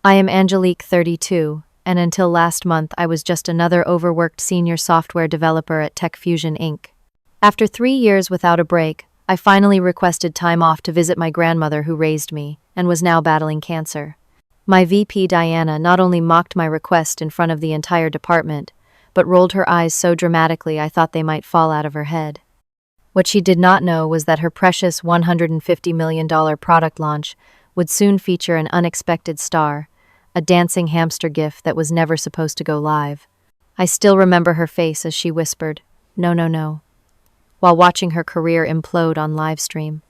I am Angelique, 32, and until last month I was just another overworked senior software developer at TechFusion Inc. After 3 years without a break, I finally requested time off to visit my grandmother who raised me and was now battling cancer. My VP Diana not only mocked my request in front of the entire department, but rolled her eyes so dramatically I thought they might fall out of her head. What she did not know was that her precious $150 million product launch would soon feature an unexpected star, a dancing hamster gif that was never supposed to go live. I still remember her face as she whispered, "No, no, no," while watching her career implode on livestream.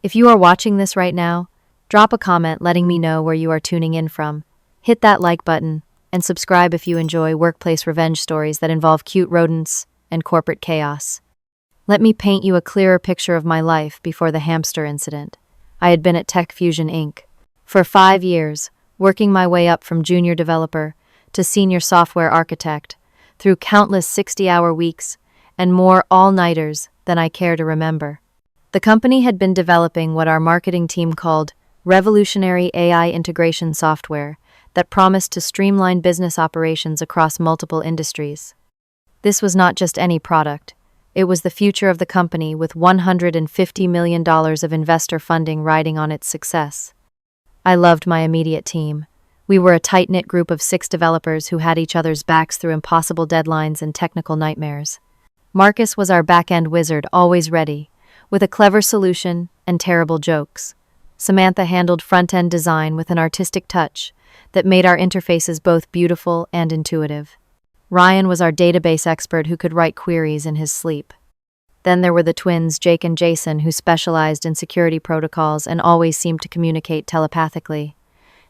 If you are watching this right now, drop a comment letting me know where you are tuning in from. Hit that like button, and subscribe if you enjoy workplace revenge stories that involve cute rodents and corporate chaos. Let me paint you a clearer picture of my life before the hamster incident. I had been at TechFusion Inc. for 5 years, working my way up from junior developer to senior software architect, through countless 60-hour weeks and more all-nighters than I care to remember. The company had been developing what our marketing team called revolutionary AI integration software that promised to streamline business operations across multiple industries. This was not just any product. It was the future of the company, with $150 million of investor funding riding on its success. I loved my immediate team. We were a tight-knit group of 6 developers who had each other's backs through impossible deadlines and technical nightmares. Marcus was our back-end wizard, always ready, with a clever solution and terrible jokes. Samantha handled front-end design with an artistic touch that made our interfaces both beautiful and intuitive. Ryan was our database expert who could write queries in his sleep. Then there were the twins, Jake and Jason, who specialized in security protocols and always seemed to communicate telepathically.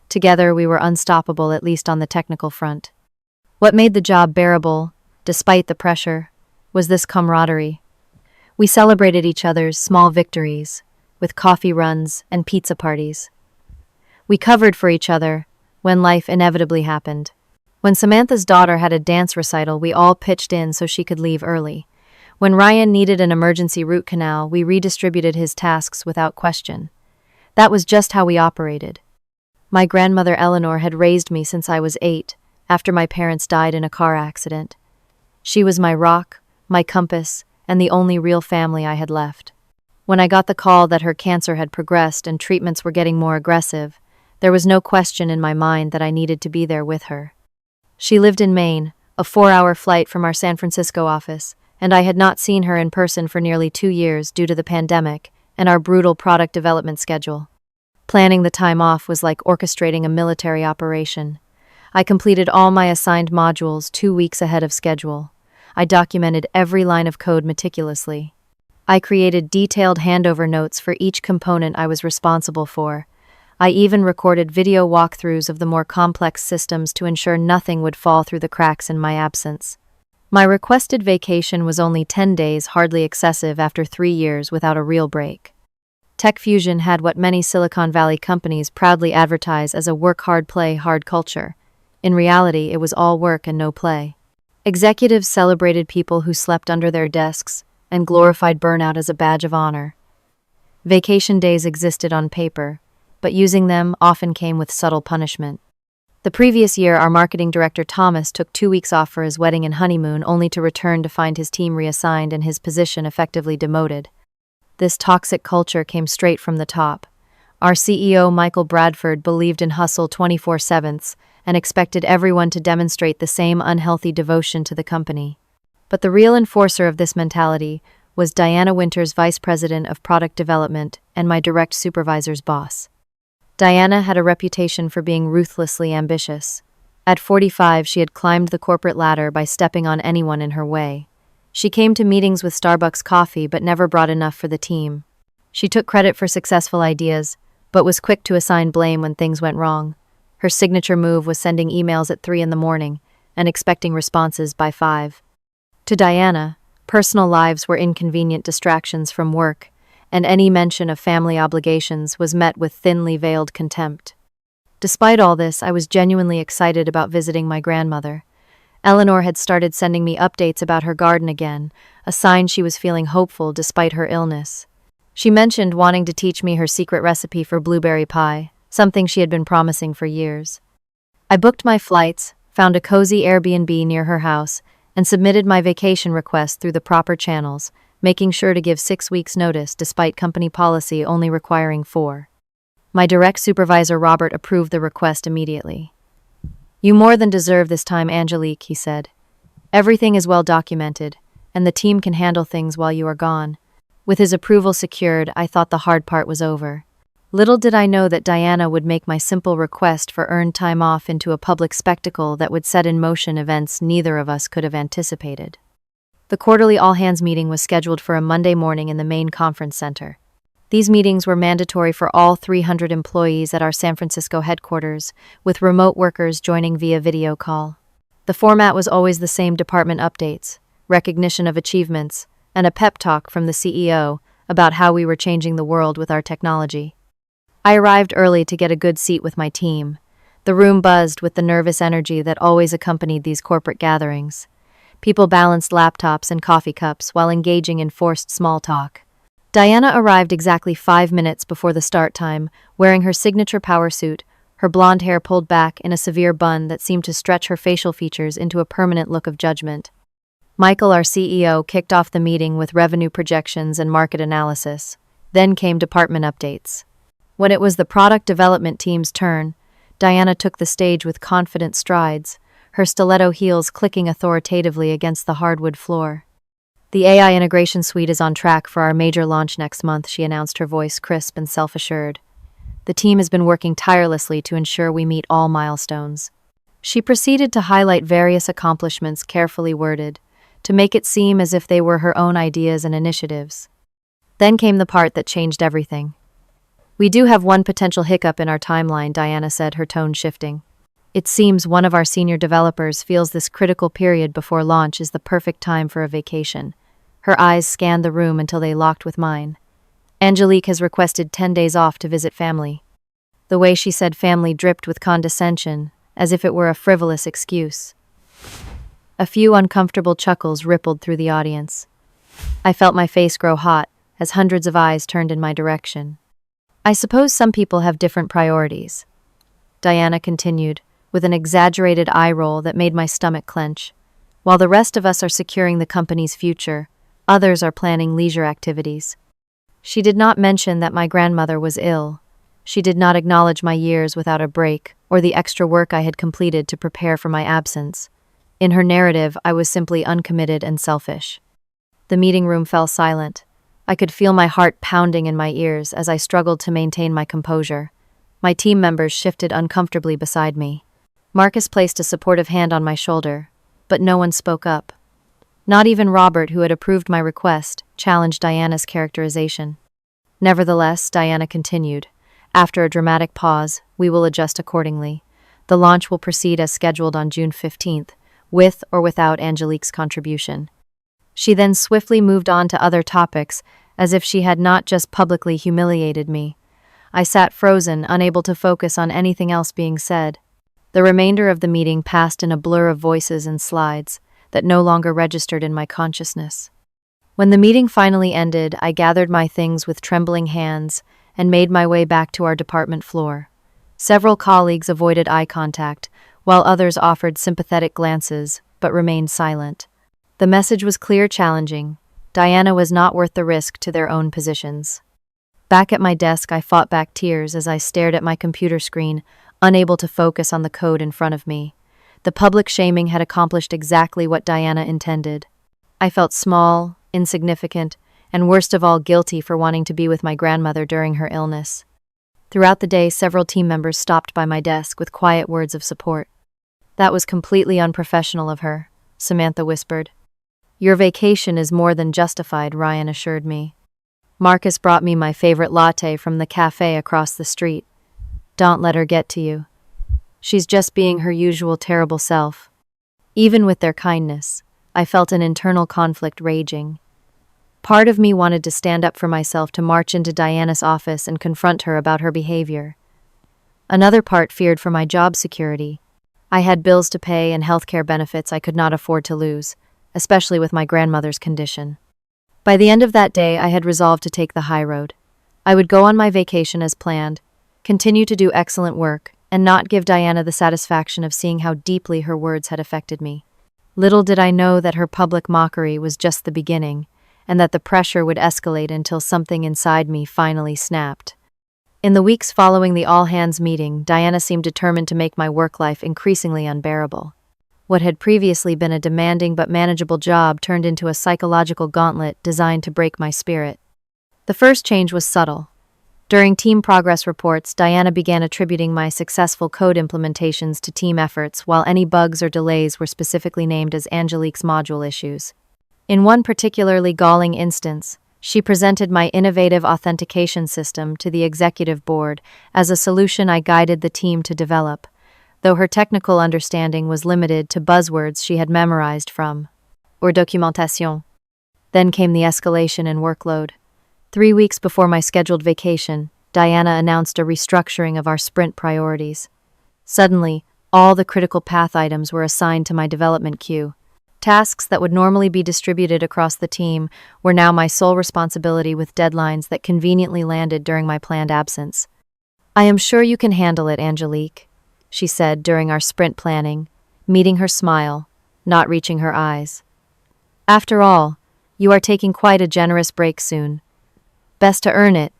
Together, we were unstoppable, at least on the technical front. What made the job bearable, despite the pressure, was this camaraderie. We celebrated each other's small victories with coffee runs and pizza parties. We covered for each other when life inevitably happened. When Samantha's daughter had a dance recital, we all pitched in so she could leave early. When Ryan needed an emergency root canal, we redistributed his tasks without question. That was just how we operated. My grandmother Eleanor had raised me since I was 8, after my parents died in a car accident. She was my rock, my compass, and the only real family I had left. When I got the call that her cancer had progressed and treatments were getting more aggressive, there was no question in my mind that I needed to be there with her. She lived in Maine, a 4-hour flight from our San Francisco office, and I had not seen her in person for nearly 2 years due to the pandemic and our brutal product development schedule. Planning the time off was like orchestrating a military operation. I completed all my assigned modules 2 weeks ahead of schedule. I documented every line of code meticulously. I created detailed handover notes for each component I was responsible for. I even recorded video walkthroughs of the more complex systems to ensure nothing would fall through the cracks in my absence. My requested vacation was only 10 days, hardly excessive after 3 years without a real break. TechFusion had what many Silicon Valley companies proudly advertise as a work hard, play hard culture. In reality, it was all work and no play. Executives celebrated people who slept under their desks and glorified burnout as a badge of honor. Vacation days existed on paper, but using them often came with subtle punishment. The previous year, our marketing director Thomas took 2 weeks off for his wedding and honeymoon, only to return to find his team reassigned and his position effectively demoted. This toxic culture came straight from the top. Our CEO, Michael Bradford, believed in hustle 24/7 and expected everyone to demonstrate the same unhealthy devotion to the company. But the real enforcer of this mentality was Diana Winters, vice president of product development and my direct supervisor's boss. Diana had a reputation for being ruthlessly ambitious. At 45, she had climbed the corporate ladder by stepping on anyone in her way. She came to meetings with Starbucks coffee but never brought enough for the team. She took credit for successful ideas, but was quick to assign blame when things went wrong. Her signature move was sending emails at 3 in the morning and expecting responses by 5. To Diana, personal lives were inconvenient distractions from work, and any mention of family obligations was met with thinly veiled contempt. Despite all this, I was genuinely excited about visiting my grandmother. Eleanor had started sending me updates about her garden again, a sign she was feeling hopeful despite her illness. She mentioned wanting to teach me her secret recipe for blueberry pie, something she had been promising for years. I booked my flights, found a cozy Airbnb near her house, and submitted my vacation request through the proper channels, making sure to give 6 weeks' notice despite company policy only requiring 4. My direct supervisor Robert approved the request immediately. "You more than deserve this time, Angelique," he said. "Everything is well documented, and the team can handle things while you are gone." With his approval secured, I thought the hard part was over. Little did I know that Diana would make my simple request for earned time off into a public spectacle that would set in motion events neither of us could have anticipated. The quarterly all-hands meeting was scheduled for a Monday morning in the main conference center. These meetings were mandatory for all 300 employees at our San Francisco headquarters, with remote workers joining via video call. The format was always the same: department updates, recognition of achievements, and a pep talk from the CEO about how we were changing the world with our technology. I arrived early to get a good seat with my team. The room buzzed with the nervous energy that always accompanied these corporate gatherings. People balanced laptops and coffee cups while engaging in forced small talk. Diana arrived exactly 5 minutes before the start time, wearing her signature power suit, her blonde hair pulled back in a severe bun that seemed to stretch her facial features into a permanent look of judgment. Michael, our CEO, kicked off the meeting with revenue projections and market analysis. Then came department updates. When it was the product development team's turn, Diana took the stage with confident strides, her stiletto heels clicking authoritatively against the hardwood floor. "The AI integration suite is on track for our major launch next month," she announced, her voice crisp and self-assured. "The team has been working tirelessly to ensure we meet all milestones." She proceeded to highlight various accomplishments carefully worded, to make it seem as if they were her own ideas and initiatives. Then came the part that changed everything. "We do have one potential hiccup in our timeline," Diana said, her tone shifting. "It seems one of our senior developers feels this critical period before launch is the perfect time for a vacation." Her eyes scanned the room until they locked with mine. "Angelique has requested 10 days off to visit family." The way she said family dripped with condescension, as if it were a frivolous excuse. A few uncomfortable chuckles rippled through the audience. I felt my face grow hot as hundreds of eyes turned in my direction. "I suppose some people have different priorities," Diana continued, with an exaggerated eye roll that made my stomach clench. "While the rest of us are securing the company's future, others are planning leisure activities." She did not mention that my grandmother was ill. She did not acknowledge my years without a break or the extra work I had completed to prepare for my absence. In her narrative, I was simply uncommitted and selfish. The meeting room fell silent. I could feel my heart pounding in my ears as I struggled to maintain my composure. My team members shifted uncomfortably beside me. Marcus placed a supportive hand on my shoulder, but no one spoke up. Not even Robert, who had approved my request, challenged Diana's characterization. Nevertheless, Diana continued, "After a dramatic pause, we will adjust accordingly. The launch will proceed as scheduled on June 15th, with or without Angelique's contribution." She then swiftly moved on to other topics, as if she had not just publicly humiliated me. I sat frozen, unable to focus on anything else being said. The remainder of the meeting passed in a blur of voices and slides that no longer registered in my consciousness. When the meeting finally ended, I gathered my things with trembling hands and made my way back to our department floor. Several colleagues avoided eye contact, while others offered sympathetic glances, but remained silent. The message was clear: challenging. Diana was not worth the risk to their own positions. Back at my desk, I fought back tears as I stared at my computer screen, unable to focus on the code in front of me. The public shaming had accomplished exactly what Diana intended. I felt small, insignificant, and worst of all, guilty for wanting to be with my grandmother during her illness. Throughout the day, several team members stopped by my desk with quiet words of support. "That was completely unprofessional of her," Samantha whispered. "Your vacation is more than justified," Ryan assured me. Marcus brought me my favorite latte from the cafe across the street. "Don't let her get to you. She's just being her usual terrible self." Even with their kindness, I felt an internal conflict raging. Part of me wanted to stand up for myself, to march into Diana's office and confront her about her behavior. Another part feared for my job security. I had bills to pay and healthcare benefits I could not afford to lose, especially with my grandmother's condition. By the end of that day, I had resolved to take the high road. I would go on my vacation as planned, continue to do excellent work, and not give Diana the satisfaction of seeing how deeply her words had affected me. Little did I know that her public mockery was just the beginning, and that the pressure would escalate until something inside me finally snapped. In the weeks following the all-hands meeting, Diana seemed determined to make my work life increasingly unbearable. What had previously been a demanding but manageable job turned into a psychological gauntlet designed to break my spirit. The first change was subtle. During team progress reports, Diana began attributing my successful code implementations to team efforts, while any bugs or delays were specifically named as Angelique's module issues. In one particularly galling instance, she presented my innovative authentication system to the executive board as a solution I guided the team to develop, though her technical understanding was limited to buzzwords she had memorized from documentation. Then came the escalation in workload. 3 weeks before my scheduled vacation, Diana announced a restructuring of our sprint priorities. Suddenly, all the critical path items were assigned to my development queue. Tasks that would normally be distributed across the team were now my sole responsibility, with deadlines that conveniently landed during my planned absence. "I am sure you can handle it, Angelique," she said during our sprint planning, meeting her smile, not reaching her eyes. "After all, you are taking quite a generous break soon. Best to earn it,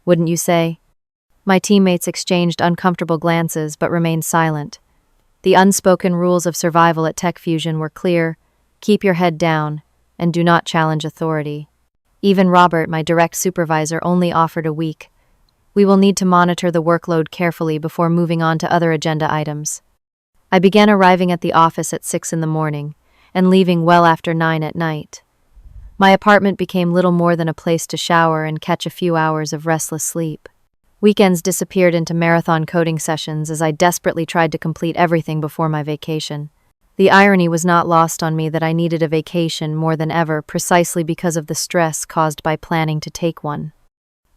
wouldn't you say?" My teammates exchanged uncomfortable glances but remained silent. The unspoken rules of survival at Tech Fusion were clear: keep your head down, and do not challenge authority. Even Robert, my direct supervisor, only offered a week. "We will need to monitor the workload carefully before moving on to other agenda items." I began arriving at the office at 6 in the morning, and leaving well after 9 at night. My apartment became little more than a place to shower and catch a few hours of restless sleep. Weekends disappeared into marathon coding sessions as I desperately tried to complete everything before my vacation. The irony was not lost on me that I needed a vacation more than ever, precisely because of the stress caused by planning to take one.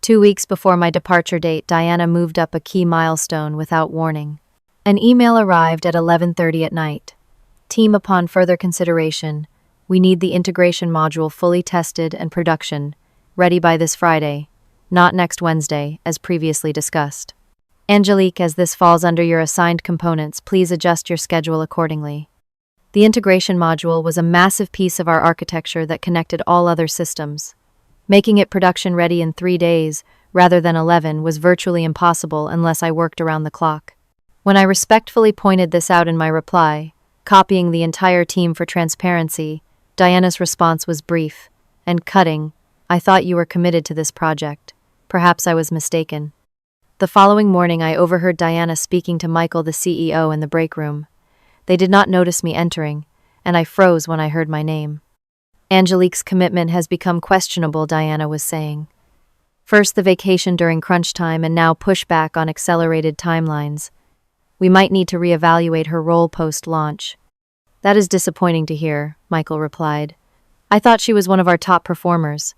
2 weeks before my departure date, Diana moved up a key milestone without warning. An email arrived at 11:30 at night. "Team, upon further consideration, we need the integration module fully tested and production ready by this Friday, not next Wednesday, as previously discussed. Angelique, as this falls under your assigned components, please adjust your schedule accordingly." The integration module was a massive piece of our architecture that connected all other systems. Making it production ready in 3 days, rather than 11, was virtually impossible unless I worked around the clock. When I respectfully pointed this out in my reply, copying the entire team for transparency, Diana's response was brief and cutting. "I thought you were committed to this project. Perhaps I was mistaken." The following morning, I overheard Diana speaking to Michael, the CEO, in the break room. They did not notice me entering, and I froze when I heard my name. "Angelique's commitment has become questionable," Diana was saying. "First the vacation during crunch time, and now pushback on accelerated timelines. We might need to reevaluate her role post-launch." "That is disappointing to hear," Michael replied. "I thought she was one of our top performers."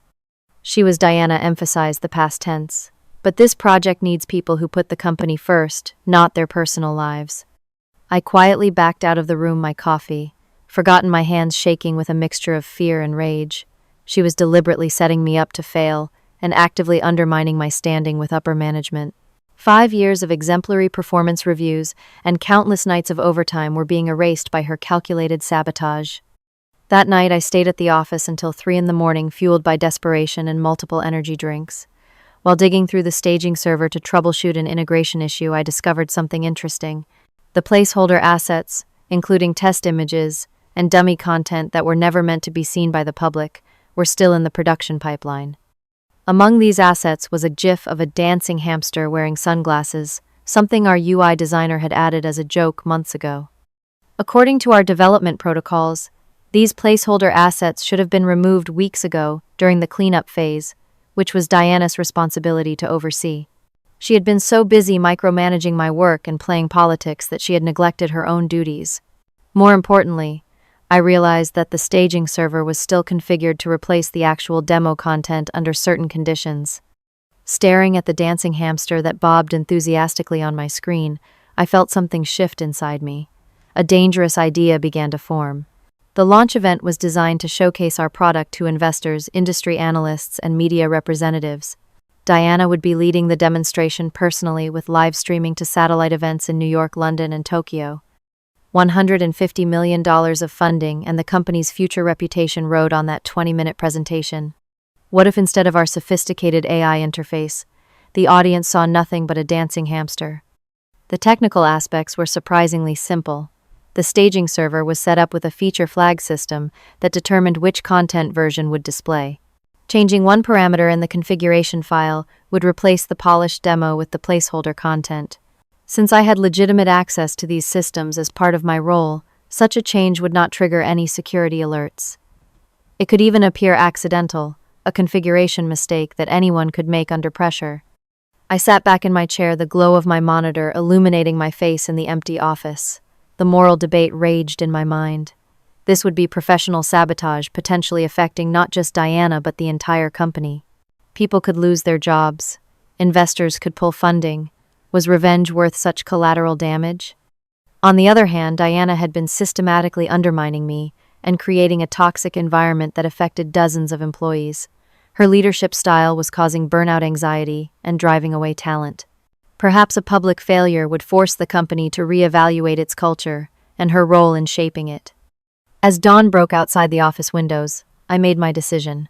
She was, Diana emphasized the past tense. "But this project needs people who put the company first, not their personal lives." I quietly backed out of the room, my coffee, forgotten my hands shaking with a mixture of fear and rage. She was deliberately setting me up to fail and actively undermining my standing with upper management. 5 years of exemplary performance reviews and countless nights of overtime were being erased by her calculated sabotage. That night, I stayed at the office until 3 in the morning, fueled by desperation and multiple energy drinks. While digging through the staging server to troubleshoot an integration issue, I discovered something interesting. The placeholder assets, including test images and dummy content that were never meant to be seen by the public, were still in the production pipeline. Among these assets was a GIF of a dancing hamster wearing sunglasses, something our UI designer had added as a joke months ago. According to our development protocols, these placeholder assets should have been removed weeks ago during the cleanup phase, which was Diana's responsibility to oversee. She had been so busy micromanaging my work and playing politics that she had neglected her own duties. More importantly, I realized that the staging server was still configured to replace the actual demo content under certain conditions. Staring at the dancing hamster that bobbed enthusiastically on my screen, I felt something shift inside me. A dangerous idea began to form. The launch event was designed to showcase our product to investors, industry analysts, and media representatives. Diana would be leading the demonstration personally with live streaming to satellite events in New York, London, and Tokyo. $150 million of funding, and the company's future reputation rode on that 20-minute presentation. What if instead of our sophisticated AI interface, the audience saw nothing but a dancing hamster? The technical aspects were surprisingly simple. The staging server was set up with a feature flag system that determined which content version would display. Changing one parameter in the configuration file would replace the polished demo with the placeholder content. Since I had legitimate access to these systems as part of my role, such a change would not trigger any security alerts. It could even appear accidental, a configuration mistake that anyone could make under pressure. I sat back in my chair, the glow of my monitor illuminating my face in the empty office. The moral debate raged in my mind. This would be professional sabotage, potentially affecting not just Diana but the entire company. People could lose their jobs. Investors could pull funding. Was revenge worth such collateral damage? On the other hand, Diana had been systematically undermining me and creating a toxic environment that affected dozens of employees. Her leadership style was causing burnout anxiety and driving away talent. Perhaps a public failure would force the company to reevaluate its culture and her role in shaping it. As dawn broke outside the office windows, I made my decision.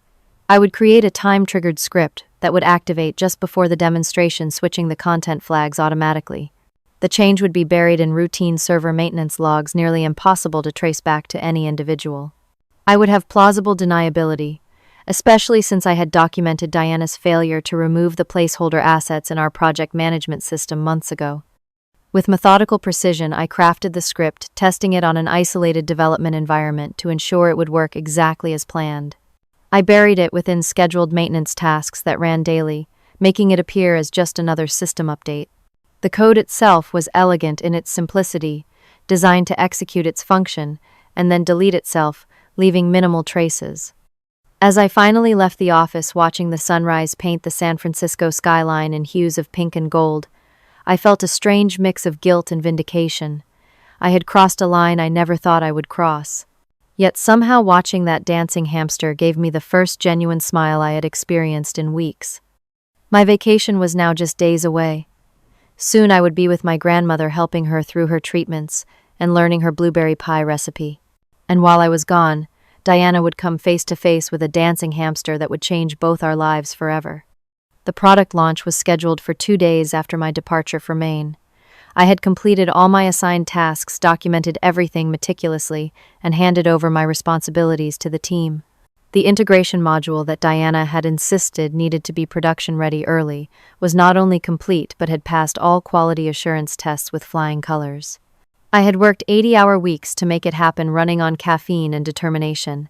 I would create a time-triggered script that would activate just before the demonstration, switching the content flags automatically. The change would be buried in routine server maintenance logs, nearly impossible to trace back to any individual. I would have plausible deniability, especially since I had documented Diana's failure to remove the placeholder assets in our project management system months ago. With methodical precision, I crafted the script, testing it on an isolated development environment to ensure it would work exactly as planned. I buried it within scheduled maintenance tasks that ran daily, making it appear as just another system update. The code itself was elegant in its simplicity, designed to execute its function and then delete itself, leaving minimal traces. As I finally left the office, watching the sunrise paint the San Francisco skyline in hues of pink and gold, I felt a strange mix of guilt and vindication. I had crossed a line I never thought I would cross. Yet somehow watching that dancing hamster gave me the first genuine smile I had experienced in weeks. My vacation was now just days away. Soon I would be with my grandmother, helping her through her treatments and learning her blueberry pie recipe. And while I was gone, Diana would come face to face with a dancing hamster that would change both our lives forever. The product launch was scheduled for 2 days after my departure for Maine. I had completed all my assigned tasks, documented everything meticulously, and handed over my responsibilities to the team. The integration module that Diana had insisted needed to be production-ready early was not only complete but had passed all quality assurance tests with flying colors. I had worked 80-hour weeks to make it happen, running on caffeine and determination.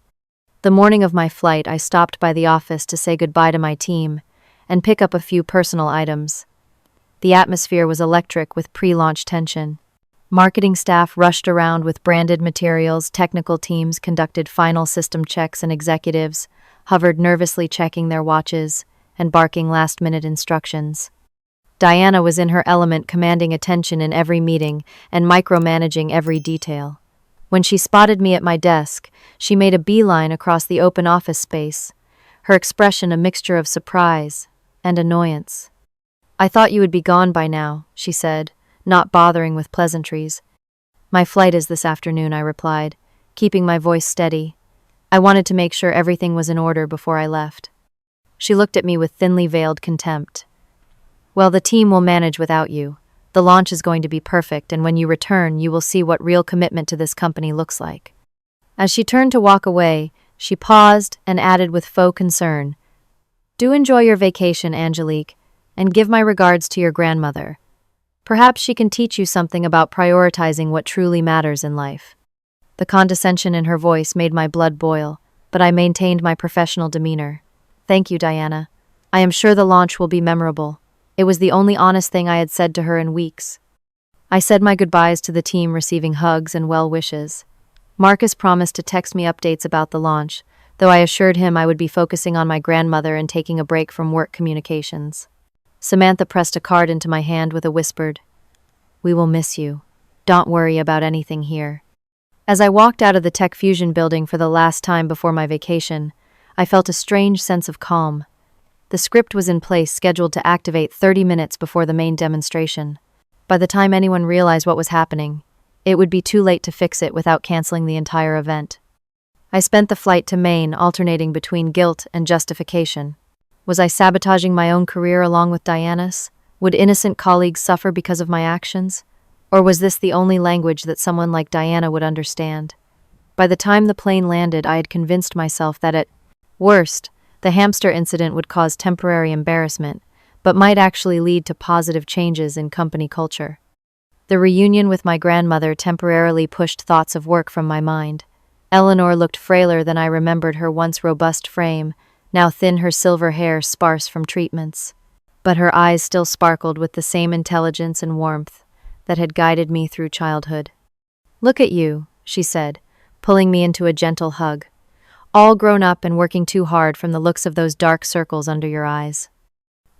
The morning of my flight, I stopped by the office to say goodbye to my team and pick up a few personal items. The atmosphere was electric with pre-launch tension. Marketing staff rushed around with branded materials, technical teams conducted final system checks, and executives hovered nervously checking their watches and barking last-minute instructions. Diana was in her element, commanding attention in every meeting and micromanaging every detail. When she spotted me at my desk, she made a beeline across the open office space, her expression a mixture of surprise and annoyance. "I thought you would be gone by now," she said, not bothering with pleasantries. "My flight is this afternoon," I replied, keeping my voice steady. I wanted to make sure everything was in order before I left. She looked at me with thinly veiled contempt. "Well, the team will manage without you. The launch is going to be perfect, and when you return, you will see what real commitment to this company looks like." As she turned to walk away, she paused and added with faux concern, "Do enjoy your vacation, Angelique, and give my regards to your grandmother. Perhaps she can teach you something about prioritizing what truly matters in life." The condescension in her voice made my blood boil, but I maintained my professional demeanor. "Thank you, Diana. I am sure the launch will be memorable." It was the only honest thing I had said to her in weeks. I said my goodbyes to the team, receiving hugs and well wishes. Marcus promised to text me updates about the launch, though I assured him I would be focusing on my grandmother and taking a break from work communications. Samantha pressed a card into my hand with a whispered, "We will miss you. Don't worry about anything here." As I walked out of the Tech Fusion building for the last time before my vacation, I felt a strange sense of calm. The script was in place, scheduled to activate 30 minutes before the main demonstration. By the time anyone realized what was happening, it would be too late to fix it without canceling the entire event. I spent the flight to Maine alternating between guilt and justification. Was I sabotaging my own career along with Diana's? Would innocent colleagues suffer because of my actions? Or was this the only language that someone like Diana would understand? By the time the plane landed, I had convinced myself that at worst, the hamster incident would cause temporary embarrassment, but might actually lead to positive changes in company culture. The reunion with my grandmother temporarily pushed thoughts of work from my mind. Eleanor looked frailer than I remembered her once robust frame, now thin, her silver hair sparse from treatments. But her eyes still sparkled with the same intelligence and warmth that had guided me through childhood. "Look at you," she said, pulling me into a gentle hug. "All grown up and working too hard from the looks of those dark circles under your eyes."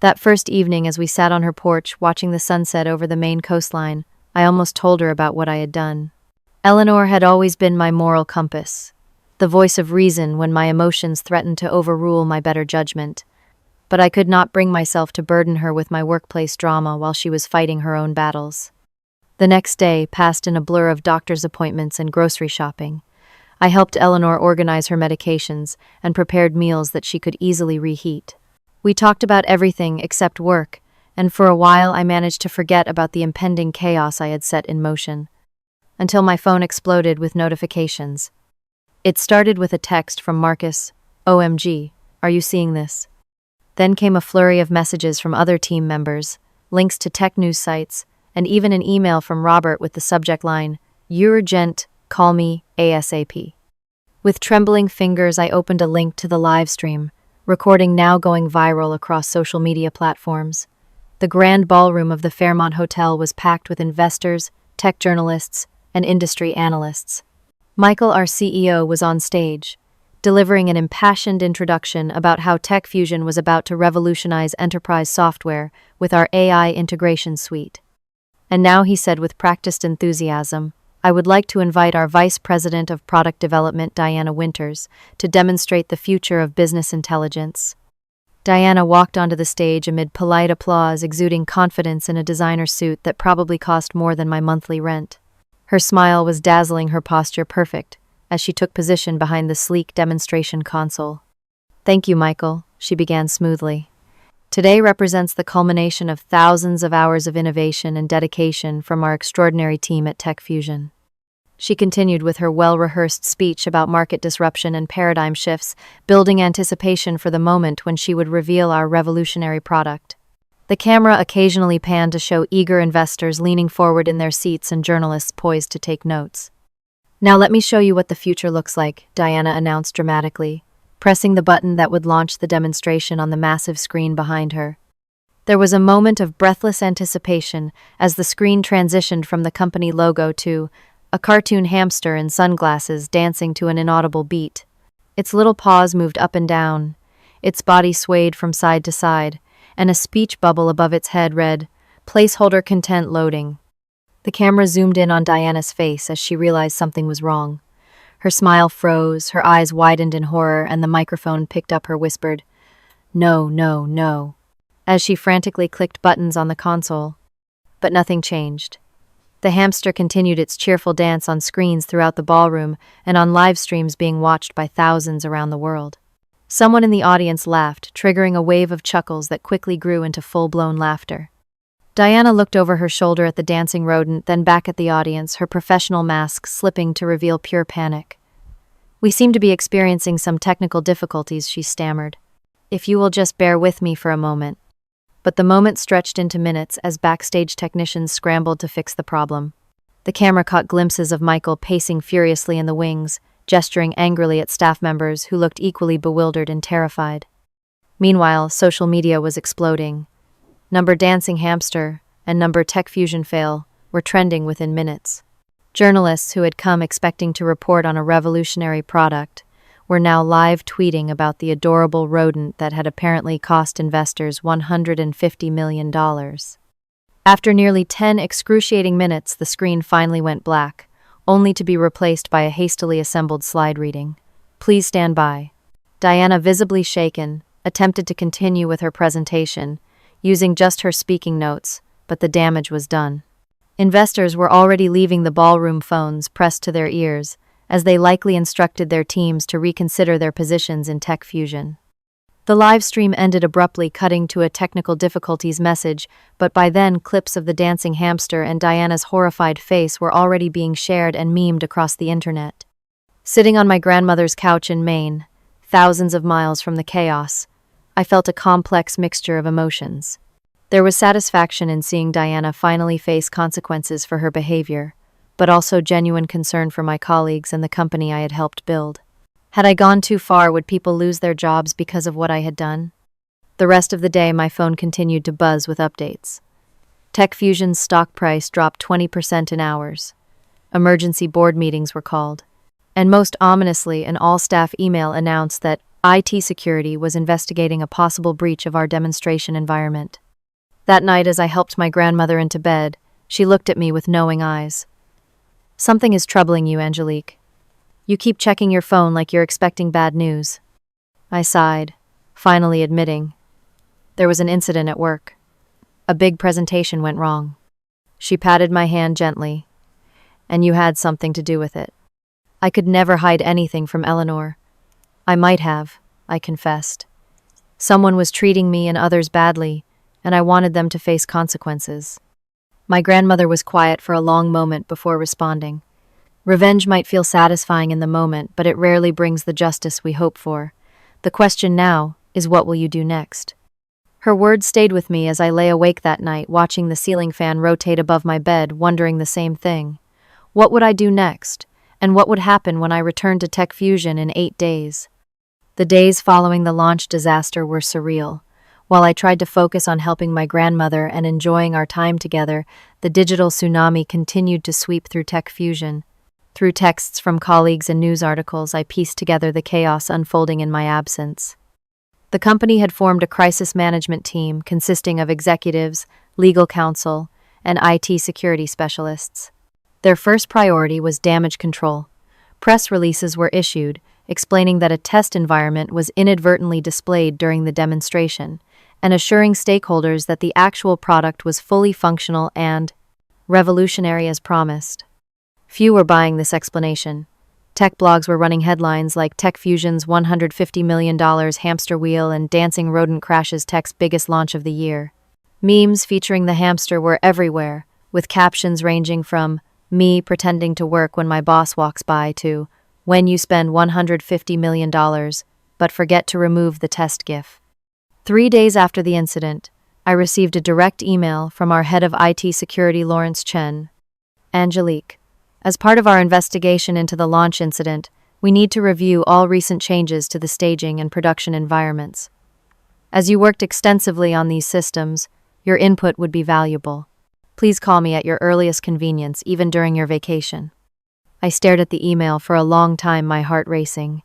That first evening, as we sat on her porch watching the sunset over the Maine coastline, I almost told her about what I had done. Eleanor had always been my moral compass, the voice of reason when my emotions threatened to overrule my better judgment. But I could not bring myself to burden her with my workplace drama while she was fighting her own battles. The next day passed in a blur of doctor's appointments and grocery shopping. I helped Eleanor organize her medications and prepared meals that she could easily reheat. We talked about everything except work, and for a while I managed to forget about the impending chaos I had set in motion. Until my phone exploded with notifications. It started with a text from Marcus. "OMG, are you seeing this?" Then came a flurry of messages from other team members, links to tech news sites, and even an email from Robert with the subject line, "Urgent, call me ASAP." With trembling fingers, I opened a link to the livestream, recording now going viral across social media platforms. The grand ballroom of the Fairmont Hotel was packed with investors, tech journalists, and industry analysts. Michael, our CEO, was on stage, delivering an impassioned introduction about how TechFusion was about to revolutionize enterprise software with our AI integration suite. And now, he said with practiced enthusiasm, "I would like to invite our Vice President of Product Development, Diana Winters, to demonstrate the future of business intelligence." Diana walked onto the stage amid polite applause, exuding confidence in a designer suit that probably cost more than my monthly rent. Her smile was dazzling, her posture perfect, as she took position behind the sleek demonstration console. "Thank you, Michael," she began smoothly. "Today represents the culmination of thousands of hours of innovation and dedication from our extraordinary team at TechFusion." She continued with her well-rehearsed speech about market disruption and paradigm shifts, building anticipation for the moment when she would reveal our revolutionary product. The camera occasionally panned to show eager investors leaning forward in their seats and journalists poised to take notes. "Now let me show you what the future looks like," Diana announced dramatically, pressing the button that would launch the demonstration on the massive screen behind her. There was a moment of breathless anticipation as the screen transitioned from the company logo to a cartoon hamster in sunglasses dancing to an inaudible beat. Its little paws moved up and down, its body swayed from side to side, and a speech bubble above its head read, "Placeholder content loading." The camera zoomed in on Diana's face as she realized something was wrong. Her smile froze, her eyes widened in horror, and the microphone picked up her whispered, "No, no, no," as she frantically clicked buttons on the console. But nothing changed. The hamster continued its cheerful dance on screens throughout the ballroom and on live streams being watched by thousands around the world. Someone in the audience laughed, triggering a wave of chuckles that quickly grew into full-blown laughter. Diana looked over her shoulder at the dancing rodent, then back at the audience, her professional mask slipping to reveal pure panic. "We seem to be experiencing some technical difficulties," she stammered. "If you will just bear with me for a moment." But the moment stretched into minutes as backstage technicians scrambled to fix the problem. The camera caught glimpses of Michael pacing furiously in the wings, gesturing angrily at staff members who looked equally bewildered and terrified. Meanwhile, social media was exploding. Number dancing hamster and number TechFusion fail were trending within minutes. Journalists who had come expecting to report on a revolutionary product were now live tweeting about the adorable rodent that had apparently cost investors $150 million. After nearly 10 excruciating minutes, the screen finally went black, only to be replaced by a hastily assembled slide reading. "Please stand by." Diana, visibly shaken, attempted to continue with her presentation, using just her speaking notes, but the damage was done. Investors were already leaving the ballroom, phones pressed to their ears, as they likely instructed their teams to reconsider their positions in Tech Fusion. The live stream ended abruptly, cutting to a technical difficulties message, but by then clips of the dancing hamster and Diana's horrified face were already being shared and memed across the internet. Sitting on my grandmother's couch in Maine, thousands of miles from the chaos, I felt a complex mixture of emotions. There was satisfaction in seeing Diana finally face consequences for her behavior, but also genuine concern for my colleagues and the company I had helped build. Had I gone too far, would people lose their jobs because of what I had done? The rest of the day, my phone continued to buzz with updates. Tech Fusion's stock price dropped 20% in hours. Emergency board meetings were called. And most ominously, an all-staff email announced that IT security was investigating a possible breach of our demonstration environment. That night, as I helped my grandmother into bed, she looked at me with knowing eyes. "Something is troubling you, Angelique. You keep checking your phone like you're expecting bad news." I sighed, finally admitting. There was an incident at work. A big presentation went wrong. She patted my hand gently. "And you had something to do with it." I could never hide anything from Eleanor. "I might have," I confessed. "Someone was treating me and others badly, and I wanted them to face consequences." My grandmother was quiet for a long moment before responding. "Revenge might feel satisfying in the moment, but it rarely brings the justice we hope for. The question now is, what will you do next?" Her words stayed with me as I lay awake that night, watching the ceiling fan rotate above my bed, wondering the same thing. What would I do next? And what would happen when I returned to Tech Fusion in 8 days? The days following the launch disaster were surreal. While I tried to focus on helping my grandmother and enjoying our time together, the digital tsunami continued to sweep through Tech Fusion. Through texts from colleagues and news articles, I pieced together the chaos unfolding in my absence. The company had formed a crisis management team consisting of executives, legal counsel, and IT security specialists. Their first priority was damage control. Press releases were issued, explaining that a test environment was inadvertently displayed during the demonstration, and assuring stakeholders that the actual product was fully functional and revolutionary as promised. Few were buying this explanation. Tech blogs were running headlines like Tech Fusion's $150 million hamster wheel and dancing rodent crashes Tech's biggest launch of the year. Memes featuring the hamster were everywhere, with captions ranging from "me pretending to work when my boss walks by" to "when you spend $150 million, but forget to remove the test GIF." 3 days after the incident, I received a direct email from our head of IT security, Lawrence Chen. "Angelique, as part of our investigation into the launch incident, we need to review all recent changes to the staging and production environments. As you worked extensively on these systems, your input would be valuable. Please call me at your earliest convenience, even during your vacation." I stared at the email for a long time, my heart racing.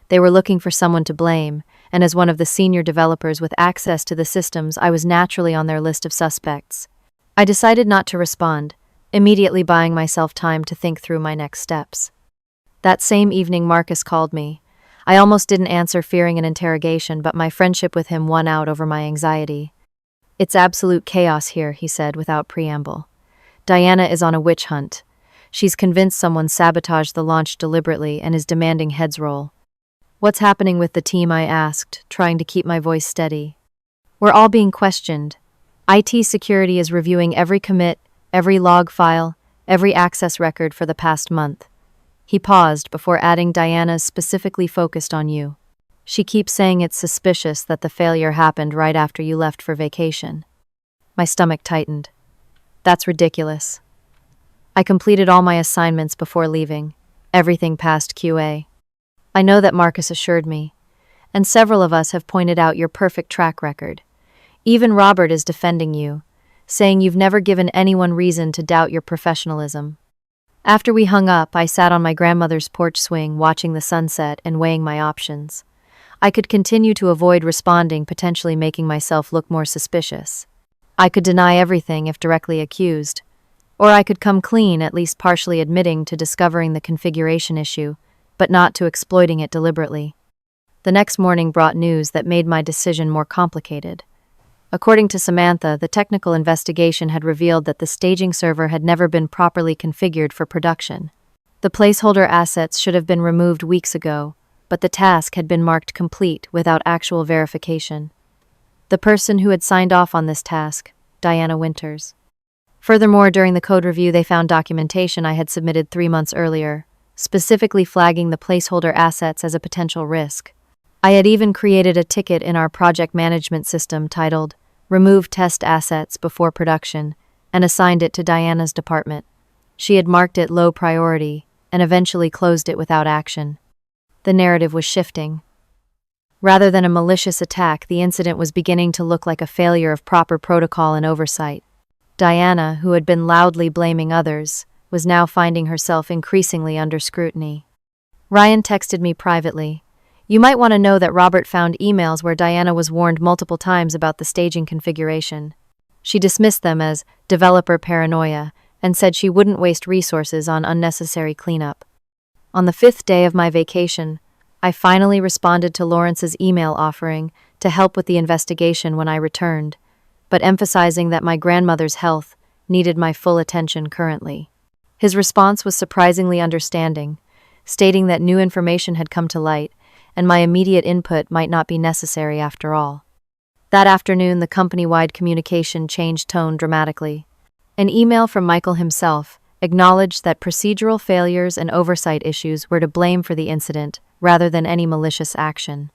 They were looking for someone to blame, and as one of the senior developers with access to the systems, I was naturally on their list of suspects. I decided not to respond, immediately buying myself time to think through my next steps. That same evening, Marcus called me. I almost didn't answer, fearing an interrogation, but my friendship with him won out over my anxiety. "It's absolute chaos here," he said without preamble. "Diana is on a witch hunt. She's convinced someone sabotaged the launch deliberately and is demanding heads roll." "What's happening with the team?" I asked, trying to keep my voice steady. "We're all being questioned. IT security is reviewing every commit, every log file, every access record for the past month." He paused before adding, "Diana's specifically focused on you. She keeps saying it's suspicious that the failure happened right after you left for vacation." My stomach tightened. That's ridiculous. I completed all my assignments before leaving, everything past QA. "I know that," Marcus assured me, "and several of us have pointed out your perfect track record. Even Robert is defending you, saying you've never given anyone reason to doubt your professionalism." After we hung up, I sat on my grandmother's porch swing, watching the sunset and weighing my options. I could continue to avoid responding, potentially making myself look more suspicious. I could deny everything if directly accused. Or I could come clean, at least partially admitting to discovering the configuration issue, but not to exploiting it deliberately. The next morning brought news that made my decision more complicated. According to Samantha, the technical investigation had revealed that the staging server had never been properly configured for production. The placeholder assets should have been removed weeks ago, but the task had been marked complete without actual verification. The person who had signed off on this task, Diana Winters. Furthermore, during the code review, they found documentation I had submitted 3 months earlier, specifically flagging the placeholder assets as a potential risk. I had even created a ticket in our project management system titled Remove Test Assets Before Production and assigned it to Diana's department. She had marked it low priority and eventually closed it without action. The narrative was shifting. Rather than a malicious attack, the incident was beginning to look like a failure of proper protocol and oversight. Diana, who had been loudly blaming others, was now finding herself increasingly under scrutiny. Ryan texted me privately. You might want to know that Robert found emails where Diana was warned multiple times about the staging configuration. She dismissed them as developer paranoia and said she wouldn't waste resources on unnecessary cleanup. On the 5th day of my vacation, I finally responded to Lawrence's email offering to help with the investigation when I returned, but emphasizing that my grandmother's health needed my full attention currently. His response was surprisingly understanding, stating that new information had come to light and my immediate input might not be necessary after all. That afternoon, the company-wide communication changed tone dramatically. An email from Michael himself acknowledged that procedural failures and oversight issues were to blame for the incident rather than any malicious action.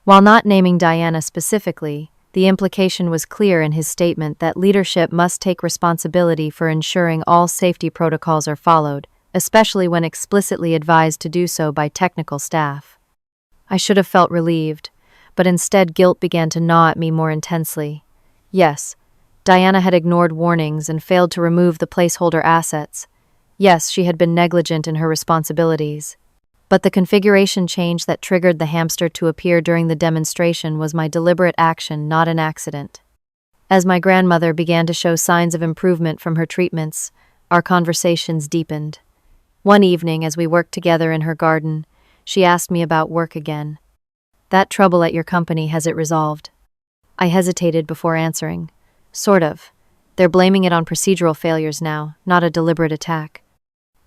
While not naming Diana specifically, the implication was clear in his statement that leadership must take responsibility for ensuring all safety protocols are followed, especially when explicitly advised to do so by technical staff. I should have felt relieved, but instead guilt began to gnaw at me more intensely. Yes, Diana had ignored warnings and failed to remove the placeholder assets. Yes, she had been negligent in her responsibilities. But the configuration change that triggered the hamster to appear during the demonstration was my deliberate action, not an accident. As my grandmother began to show signs of improvement from her treatments, our conversations deepened. One evening, as we worked together in her garden, she asked me about work again. That trouble at your company, has it resolved? I hesitated before answering. Sort of. They're blaming it on procedural failures now, not a deliberate attack.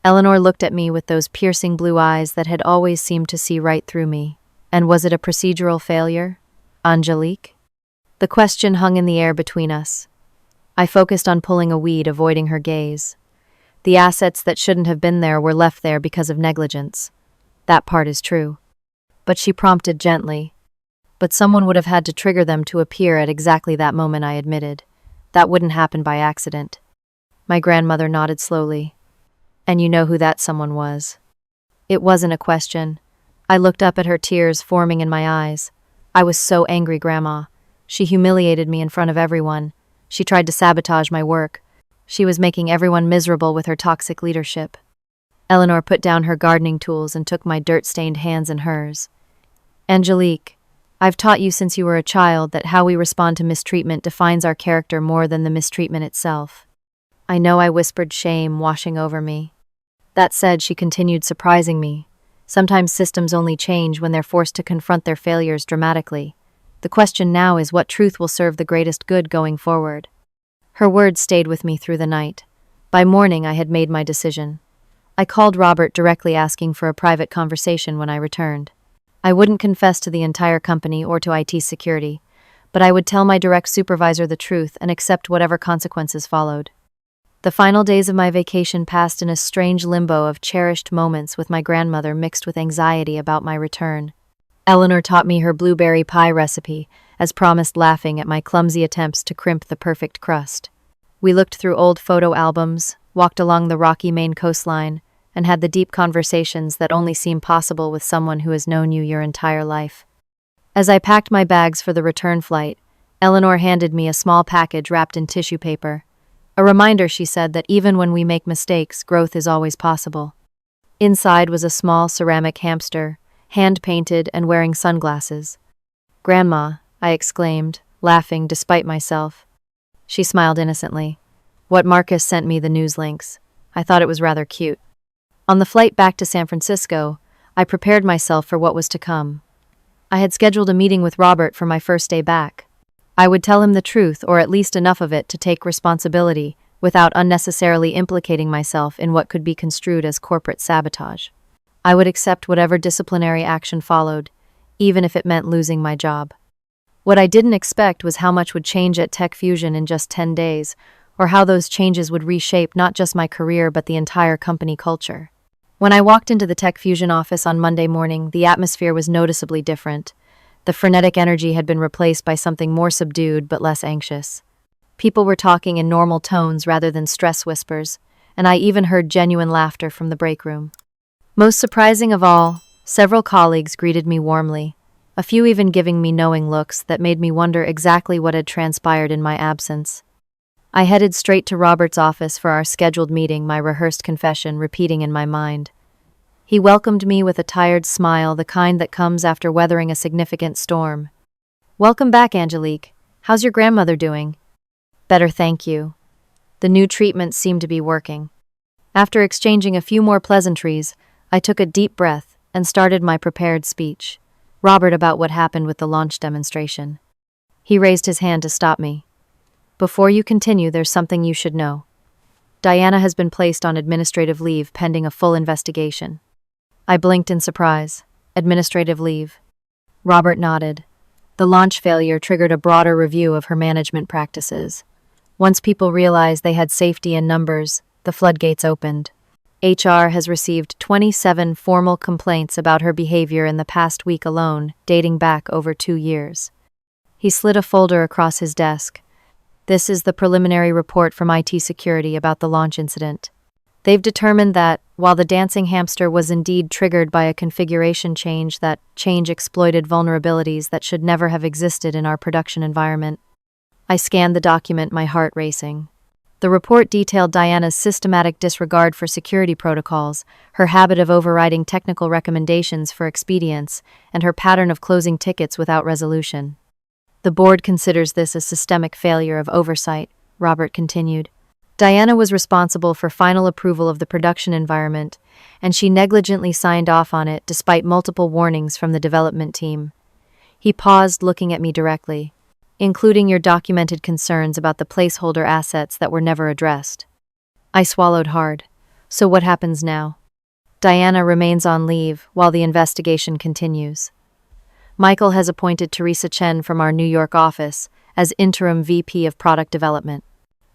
Eleanor looked at me with those piercing blue eyes that had always seemed to see right through me. And was it a procedural failure? Angelique? The question hung in the air between us. I focused on pulling a weed, avoiding her gaze. The assets that shouldn't have been there were left there because of negligence. That part is true. But she prompted gently. But someone would have had to trigger them to appear at exactly that moment, I admitted. That wouldn't happen by accident. My grandmother nodded slowly. And you know who that someone was. It wasn't a question. I looked up at her, tears forming in my eyes. I was so angry, Grandma. She humiliated me in front of everyone. She tried to sabotage my work. She was making everyone miserable with her toxic leadership. Eleanor put down her gardening tools and took my dirt-stained hands in hers. Angelique, I've taught you since you were a child that how we respond to mistreatment defines our character more than the mistreatment itself. I know, I whispered, shame washing over me. That said, she continued, surprising me. Sometimes systems only change when they're forced to confront their failures dramatically. The question now is what truth will serve the greatest good going forward. Her words stayed with me through the night. By morning, I had made my decision. I called Robert directly, asking for a private conversation when I returned. I wouldn't confess to the entire company or to IT security, but I would tell my direct supervisor the truth and accept whatever consequences followed. The final days of my vacation passed in a strange limbo of cherished moments with my grandmother mixed with anxiety about my return. Eleanor taught me her blueberry pie recipe, as promised, laughing at my clumsy attempts to crimp the perfect crust. We looked through old photo albums, walked along the rocky Maine coastline, and had the deep conversations that only seem possible with someone who has known you your entire life. As I packed my bags for the return flight, Eleanor handed me a small package wrapped in tissue paper. A reminder, she said, that even when we make mistakes, growth is always possible. Inside was a small ceramic hamster, hand-painted and wearing sunglasses. Grandma, I exclaimed, laughing despite myself. She smiled innocently. What, Marcus sent me the news links. I thought it was rather cute. On the flight back to San Francisco, I prepared myself for what was to come. I had scheduled a meeting with Robert for my first day back. I would tell him the truth, or at least enough of it to take responsibility, without unnecessarily implicating myself in what could be construed as corporate sabotage. I would accept whatever disciplinary action followed, even if it meant losing my job. What I didn't expect was how much would change at Tech Fusion in just 10 days, or how those changes would reshape not just my career but the entire company culture. When I walked into the Tech Fusion office on Monday morning, the atmosphere was noticeably different. The frenetic energy had been replaced by something more subdued but less anxious. People were talking in normal tones rather than stress whispers, and I even heard genuine laughter from the break room. Most surprising of all, several colleagues greeted me warmly, a few even giving me knowing looks that made me wonder exactly what had transpired in my absence. I headed straight to Robert's office for our scheduled meeting, my rehearsed confession repeating in my mind. He welcomed me with a tired smile, the kind that comes after weathering a significant storm. "Welcome back, Angelique. How's your grandmother doing?" "Better, thank you." The new treatment seemed to be working. After exchanging a few more pleasantries, I took a deep breath and started my prepared speech. Robert about what happened with the launch demonstration. He raised his hand to stop me. "Before you continue, there's something you should know. Diana has been placed on administrative leave pending a full investigation." I blinked in surprise. Administrative leave. Robert nodded. The launch failure triggered a broader review of her management practices. Once people realized they had safety in numbers, the floodgates opened. HR has received 27 formal complaints about her behavior in the past week alone, dating back over 2 years. He slid a folder across his desk. "This is the preliminary report from IT security about the launch incident. They've determined that, while the dancing hamster was indeed triggered by a configuration change, that change exploited vulnerabilities that should never have existed in our production environment." I scanned the document, my heart racing. The report detailed Diana's systematic disregard for security protocols, her habit of overriding technical recommendations for expedience, and her pattern of closing tickets without resolution. "The board considers this a systemic failure of oversight," Robert continued. "Diana was responsible for final approval of the production environment, and she negligently signed off on it despite multiple warnings from the development team." He paused, looking at me directly. "Including your documented concerns about the placeholder assets that were never addressed." I swallowed hard. "So what happens now?" "Diana remains on leave while the investigation continues. Michael has appointed Teresa Chen from our New York office as interim VP of Product Development.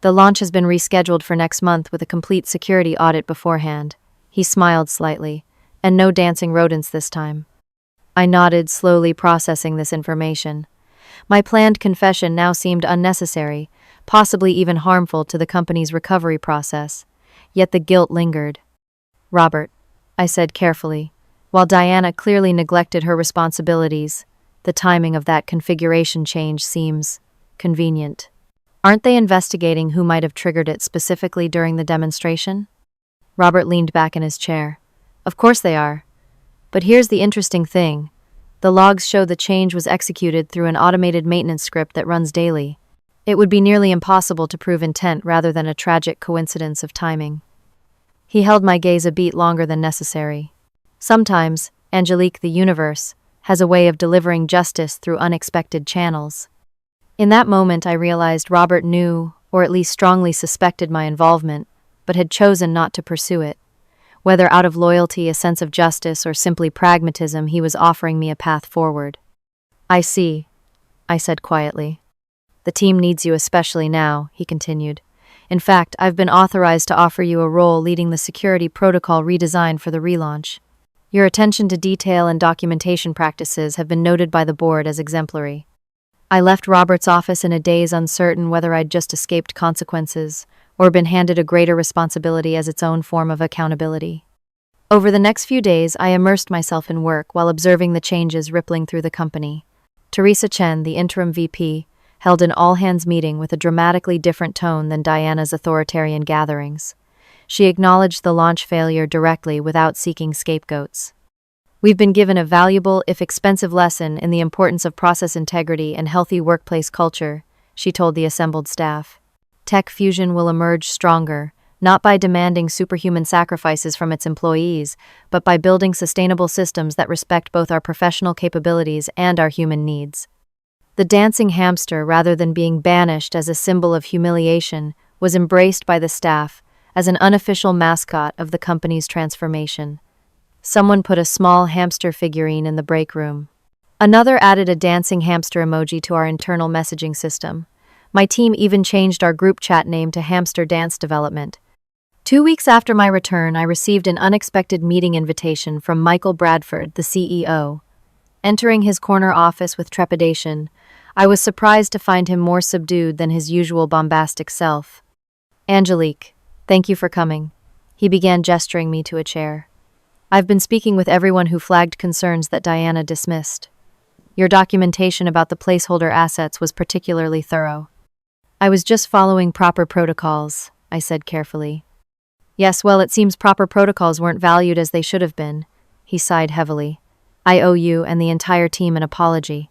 The launch has been rescheduled for next month with a complete security audit beforehand." He smiled slightly. "And no dancing rodents this time." I nodded, slowly processing this information. My planned confession now seemed unnecessary, possibly even harmful to the company's recovery process. Yet the guilt lingered. "Robert," I said carefully, "while Diana clearly neglected her responsibilities, the timing of that configuration change seems convenient. Aren't they investigating who might have triggered it specifically during the demonstration?" Robert leaned back in his chair. "Of course they are. But here's the interesting thing. The logs show the change was executed through an automated maintenance script that runs daily. It would be nearly impossible to prove intent rather than a tragic coincidence of timing." He held my gaze a beat longer than necessary. "Sometimes, Angelique, the universe has a way of delivering justice through unexpected channels." In that moment, I realized Robert knew, or at least strongly suspected my involvement, but had chosen not to pursue it. Whether out of loyalty, a sense of justice, or simply pragmatism, he was offering me a path forward. "I see," I said quietly. "The team needs you especially now," he continued. "In fact, I've been authorized to offer you a role leading the security protocol redesign for the relaunch. Your attention to detail and documentation practices have been noted by the board as exemplary." I left Robert's office in a daze, uncertain whether I'd just escaped consequences or been handed a greater responsibility as its own form of accountability. Over the next few days, I immersed myself in work while observing the changes rippling through the company. Teresa Chen, the interim VP, held an all-hands meeting with a dramatically different tone than Diana's authoritarian gatherings. She acknowledged the launch failure directly without seeking scapegoats. "We've been given a valuable, if expensive, lesson in the importance of process integrity and healthy workplace culture," she told the assembled staff. "Tech Fusion will emerge stronger, not by demanding superhuman sacrifices from its employees, but by building sustainable systems that respect both our professional capabilities and our human needs. The dancing hamster, rather than being banished as a symbol of humiliation, was embraced by the staff as an unofficial mascot of the company's transformation. Someone put a small hamster figurine in the break room. Another added a dancing hamster emoji to our internal messaging system. My team even changed our group chat name to Hamster Dance Development. 2 weeks after my return, I received an unexpected meeting invitation from Michael Bradford, the CEO. Entering his corner office with trepidation, I was surprised to find him more subdued than his usual bombastic self. "Angelique, thank you for coming." He began gesturing me to a chair. "I've been speaking with everyone who flagged concerns that Diana dismissed. Your documentation about the placeholder assets was particularly thorough." "I was just following proper protocols," I said carefully. "Yes, well, it seems proper protocols weren't valued as they should have been." He sighed heavily. "I owe you and the entire team an apology.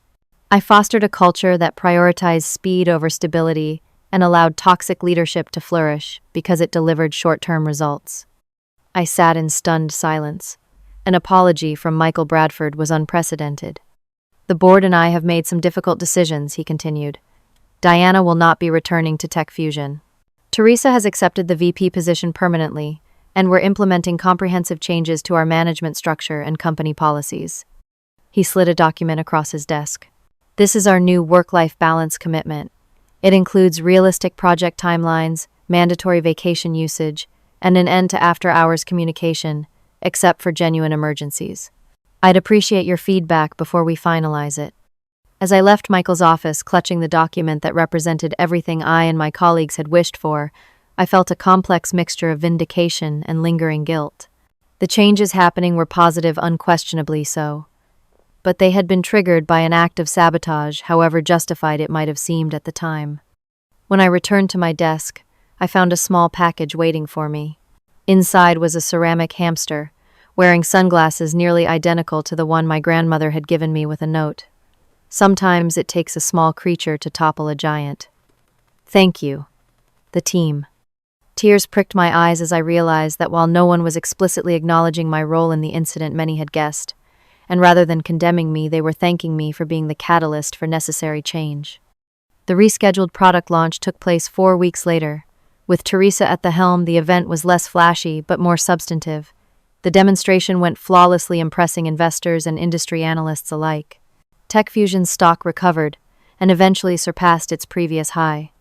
I fostered a culture that prioritized speed over stability and allowed toxic leadership to flourish because it delivered short-term results." I sat in stunned silence. An apology from Michael Bradford was unprecedented. "The board and I have made some difficult decisions," he continued. "Diana will not be returning to Tech Fusion. Teresa has accepted the VP position permanently, and we're implementing comprehensive changes to our management structure and company policies." He slid a document across his desk. "This is our new work-life balance commitment. It includes realistic project timelines, mandatory vacation usage, and an end to after-hours communication, except for genuine emergencies. I'd appreciate your feedback before we finalize it." As I left Michael's office, clutching the document that represented everything I and my colleagues had wished for, I felt a complex mixture of vindication and lingering guilt. The changes happening were positive, unquestionably so. But they had been triggered by an act of sabotage, however justified it might have seemed at the time. When I returned to my desk, I found a small package waiting for me. Inside was a ceramic hamster, wearing sunglasses nearly identical to the one my grandmother had given me with a note. "Sometimes it takes a small creature to topple a giant. Thank you. The team." Tears pricked my eyes as I realized that while no one was explicitly acknowledging my role in the incident, many had guessed, and rather than condemning me, they were thanking me for being the catalyst for necessary change. The rescheduled product launch took place 4 weeks later. With Teresa at the helm, the event was less flashy but more substantive. The demonstration went flawlessly, impressing investors and industry analysts alike. Tech Fusion's stock recovered and eventually surpassed its previous high.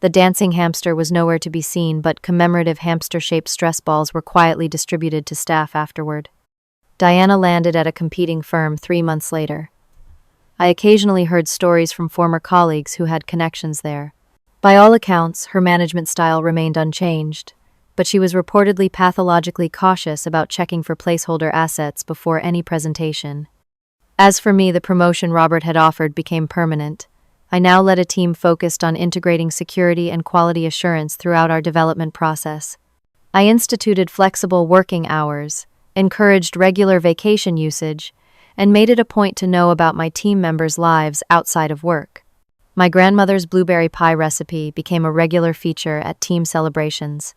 The dancing hamster was nowhere to be seen, but commemorative hamster-shaped stress balls were quietly distributed to staff afterward. Diana landed at a competing firm 3 months later. I occasionally heard stories from former colleagues who had connections there. By all accounts, her management style remained unchanged, but she was reportedly pathologically cautious about checking for placeholder assets before any presentation. As for me, the promotion Robert had offered became permanent. I now led a team focused on integrating security and quality assurance throughout our development process. I instituted flexible working hours, encouraged regular vacation usage, and made it a point to know about my team members' lives outside of work. My grandmother's blueberry pie recipe became a regular feature at team celebrations.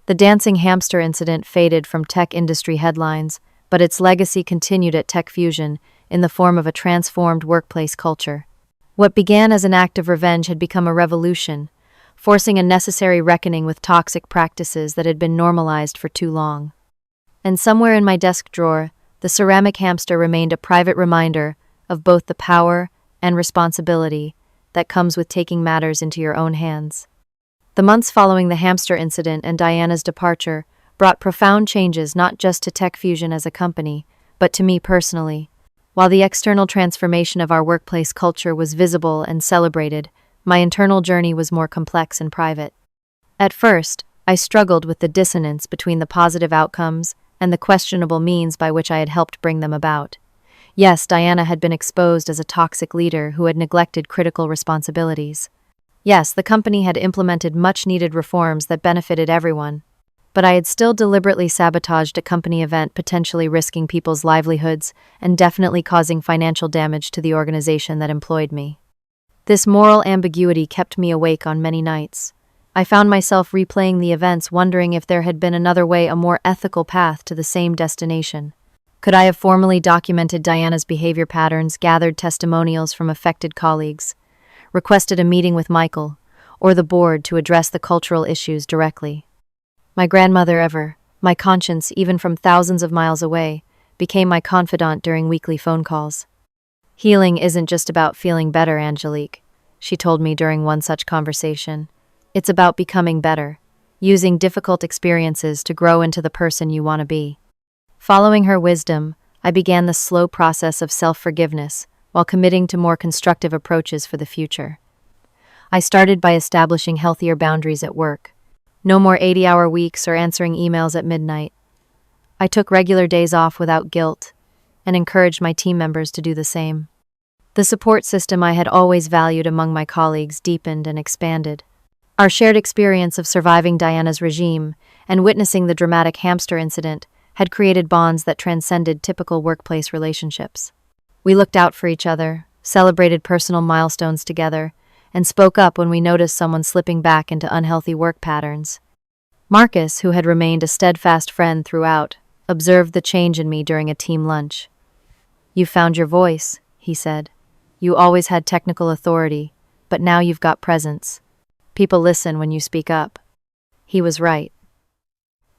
The dancing hamster incident faded from tech industry headlines, but its legacy continued at Tech Fusion in the form of a transformed workplace culture. What began as an act of revenge had become a revolution, forcing a necessary reckoning with toxic practices that had been normalized for too long. And somewhere in my desk drawer, the ceramic hamster remained a private reminder of both the power and responsibility that comes with taking matters into your own hands. The months following the hamster incident and Diana's departure brought profound changes not just to Tech Fusion as a company, but to me personally. While the external transformation of our workplace culture was visible and celebrated, my internal journey was more complex and private. At first, I struggled with the dissonance between the positive outcomes and the questionable means by which I had helped bring them about. Yes, Diana had been exposed as a toxic leader who had neglected critical responsibilities. Yes, the company had implemented much-needed reforms that benefited everyone. But I had still deliberately sabotaged a company event, potentially risking people's livelihoods and definitely causing financial damage to the organization that employed me. This moral ambiguity kept me awake on many nights. I found myself replaying the events, wondering if there had been another way, a more ethical path to the same destination. Could I have formally documented Diana's behavior patterns, gathered testimonials from affected colleagues, requested a meeting with Michael or the board to address the cultural issues directly? My grandmother, my conscience, even from thousands of miles away, became my confidant during weekly phone calls. "Healing isn't just about feeling better, Angelique," she told me during one such conversation. "It's about becoming better, using difficult experiences to grow into the person you want to be." Following her wisdom, I began the slow process of self-forgiveness while committing to more constructive approaches for the future. I started by establishing healthier boundaries at work. No more 80-hour weeks or answering emails at midnight. I took regular days off without guilt and encouraged my team members to do the same. The support system I had always valued among my colleagues deepened and expanded. Our shared experience of surviving Diana's regime and witnessing the dramatic hamster incident had created bonds that transcended typical workplace relationships. We looked out for each other, celebrated personal milestones together, and spoke up when we noticed someone slipping back into unhealthy work patterns. Marcus, who had remained a steadfast friend throughout, observed the change in me during a team lunch. "You found your voice," he said. "You always had technical authority, but now you've got presence. People listen when you speak up." He was right.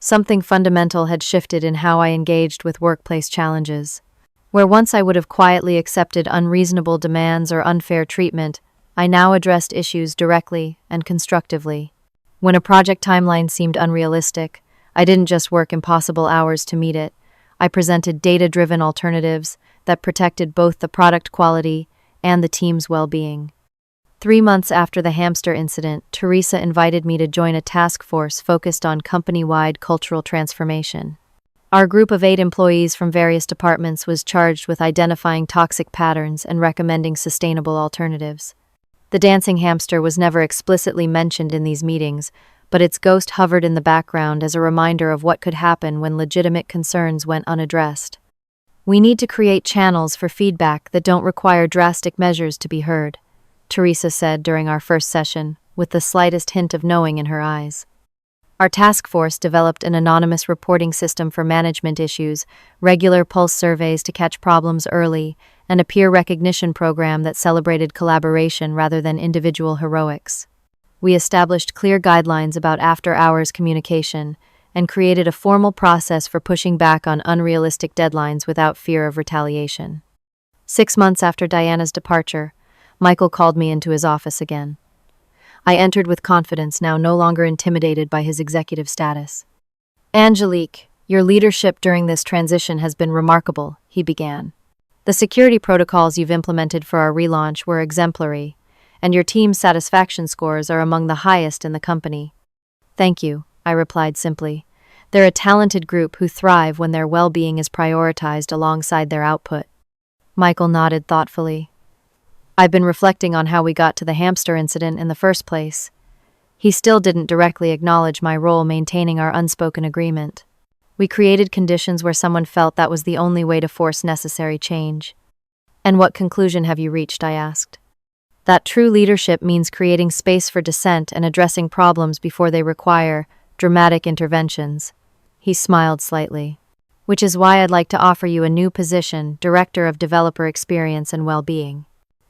Something fundamental had shifted in how I engaged with workplace challenges. Where once I would have quietly accepted unreasonable demands or unfair treatment, I now addressed issues directly and constructively. When a project timeline seemed unrealistic, I didn't just work impossible hours to meet it. I presented data-driven alternatives that protected both the product quality and the team's well-being. 3 months after the hamster incident, Teresa invited me to join a task force focused on company-wide cultural transformation. Our group of 8 employees from various departments was charged with identifying toxic patterns and recommending sustainable alternatives. The dancing hamster was never explicitly mentioned in these meetings, but its ghost hovered in the background as a reminder of what could happen when legitimate concerns went unaddressed. "We need to create channels for feedback that don't require drastic measures to be heard," Teresa said during our first session, with the slightest hint of knowing in her eyes. Our task force developed an anonymous reporting system for management issues, regular pulse surveys to catch problems early, and a peer recognition program that celebrated collaboration rather than individual heroics. We established clear guidelines about after-hours communication and created a formal process for pushing back on unrealistic deadlines without fear of retaliation. 6 months after Diana's departure, Michael called me into his office again. I entered with confidence, now no longer intimidated by his executive status. "Angelique, your leadership during this transition has been remarkable," he began. "The security protocols you've implemented for our relaunch were exemplary, and your team's satisfaction scores are among the highest in the company." "Thank you," I replied simply. "They're a talented group who thrive when their well-being is prioritized alongside their output." Michael nodded thoughtfully. "I've been reflecting on how we got to the hamster incident in the first place." He still didn't directly acknowledge my role maintaining our unspoken agreement. "We created conditions where someone felt that was the only way to force necessary change." "And what conclusion have you reached?" I asked. "That true leadership means creating space for dissent and addressing problems before they require dramatic interventions." He smiled slightly. "Which is why I'd like to offer you a new position, Director of Developer Experience and Well-Being.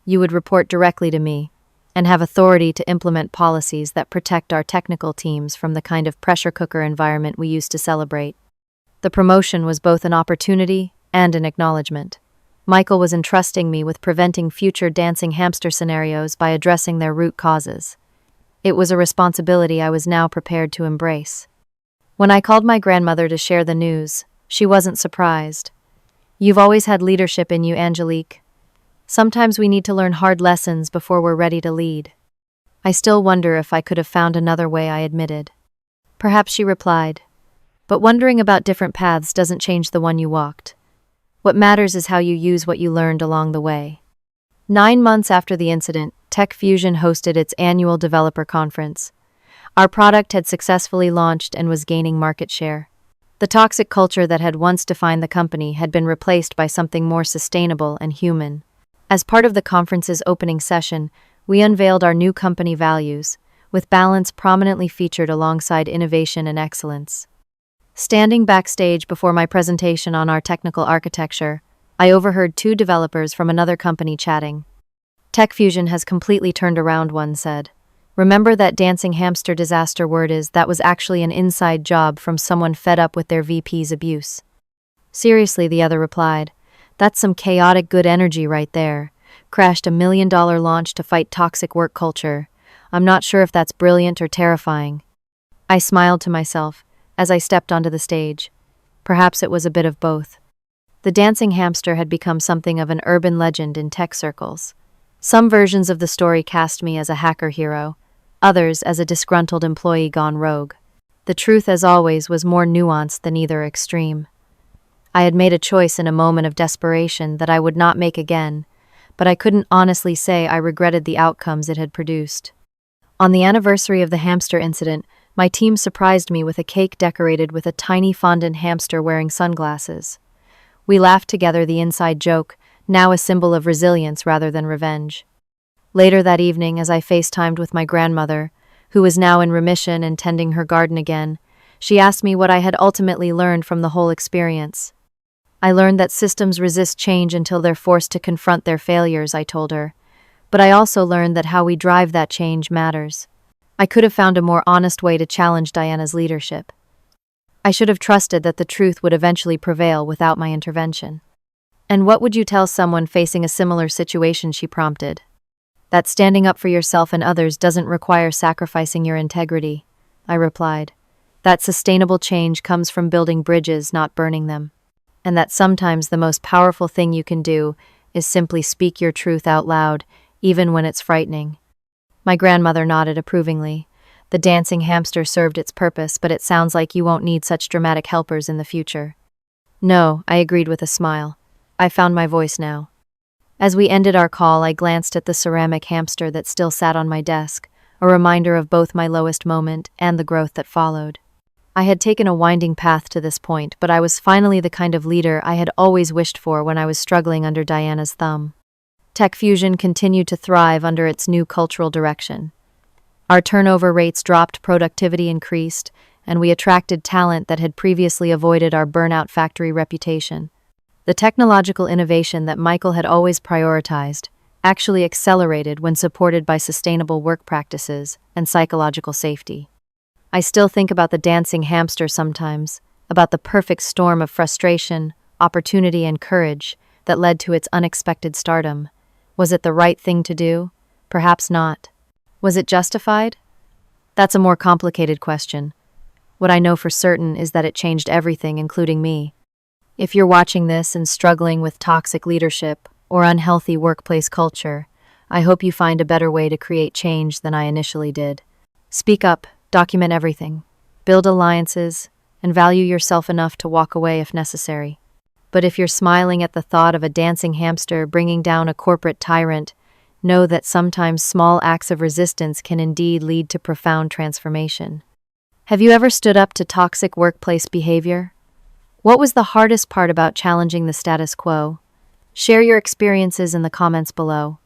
You would report directly to me and have authority to implement policies that protect our technical teams from the kind of pressure cooker environment we used to celebrate." The promotion was both an opportunity and an acknowledgement. Michael was entrusting me with preventing future dancing hamster scenarios by addressing their root causes. It was a responsibility I was now prepared to embrace. When I called my grandmother to share the news, she wasn't surprised. "You've always had leadership in you, Angelique. Sometimes we need to learn hard lessons before we're ready to lead." "I still wonder if I could have found another way," I admitted. "Perhaps," she replied. "But wondering about different paths doesn't change the one you walked. What matters is how you use what you learned along the way." 9 months after the incident, Tech Fusion hosted its annual developer conference. Our product had successfully launched and was gaining market share. The toxic culture that had once defined the company had been replaced by something more sustainable and human. As part of the conference's opening session, we unveiled our new company values, with balance prominently featured alongside innovation and excellence. Standing backstage before my presentation on our technical architecture, I overheard two developers from another company chatting. "Tech Fusion has completely turned around," one said. "Remember that dancing hamster disaster word is that was actually an inside job from someone fed up with their VP's abuse." "Seriously," the other replied. "That's some chaotic good energy right there. Crashed a $1 million launch to fight toxic work culture. I'm not sure if that's brilliant or terrifying." I smiled to myself as I stepped onto the stage. Perhaps it was a bit of both. The dancing hamster had become something of an urban legend in tech circles. Some versions of the story cast me as a hacker hero, others as a disgruntled employee gone rogue. The truth, as always, was more nuanced than either extreme. I had made a choice in a moment of desperation that I would not make again, but I couldn't honestly say I regretted the outcomes it had produced. On the anniversary of the hamster incident, my team surprised me with a cake decorated with a tiny fondant hamster wearing sunglasses. We laughed together, the inside joke, now a symbol of resilience rather than revenge. Later that evening, as I FaceTimed with my grandmother, who was now in remission and tending her garden again, she asked me what I had ultimately learned from the whole experience. "I learned that systems resist change until they're forced to confront their failures," I told her. "But I also learned that how we drive that change matters." I could have found a more honest way to challenge Diana's leadership. I should have trusted that the truth would eventually prevail without my intervention. "And what would you tell someone facing a similar situation?" she prompted. "That standing up for yourself and others doesn't require sacrificing your integrity," I replied. "That sustainable change comes from building bridges, not burning them. And that sometimes the most powerful thing you can do is simply speak your truth out loud, even when it's frightening." My grandmother nodded approvingly. "The dancing hamster served its purpose, but it sounds like you won't need such dramatic helpers in the future." "No," I agreed with a smile. I found my voice now. As we ended our call, I glanced at the ceramic hamster that still sat on my desk, a reminder of both my lowest moment and the growth that followed. I had taken a winding path to this point, but I was finally the kind of leader I had always wished for when I was struggling under Diana's thumb. Tech Fusion continued to thrive under its new cultural direction. Our turnover rates dropped, productivity increased, and we attracted talent that had previously avoided our burnout factory reputation. The technological innovation that Michael had always prioritized actually accelerated when supported by sustainable work practices and psychological safety. I still think about the dancing hamster sometimes, about the perfect storm of frustration, opportunity, and courage that led to its unexpected stardom. Was it the right thing to do? Perhaps not. Was it justified? That's a more complicated question. What I know for certain is that it changed everything, including me. If you're watching this and struggling with toxic leadership or unhealthy workplace culture, I hope you find a better way to create change than I initially did. Speak up, document everything, build alliances, and value yourself enough to walk away if necessary. But if you're smiling at the thought of a dancing hamster bringing down a corporate tyrant, know that sometimes small acts of resistance can indeed lead to profound transformation. Have you ever stood up to toxic workplace behavior? What was the hardest part about challenging the status quo? Share your experiences in the comments below.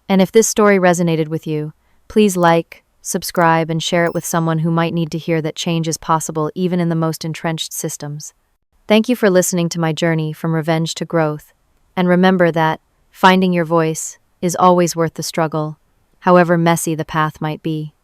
And if this story resonated with you, please like, subscribe, and share it with someone who might need to hear that change is possible even in the most entrenched systems. Thank you for listening to my journey from revenge to growth. And remember that finding your voice is always worth the struggle, however messy the path might be.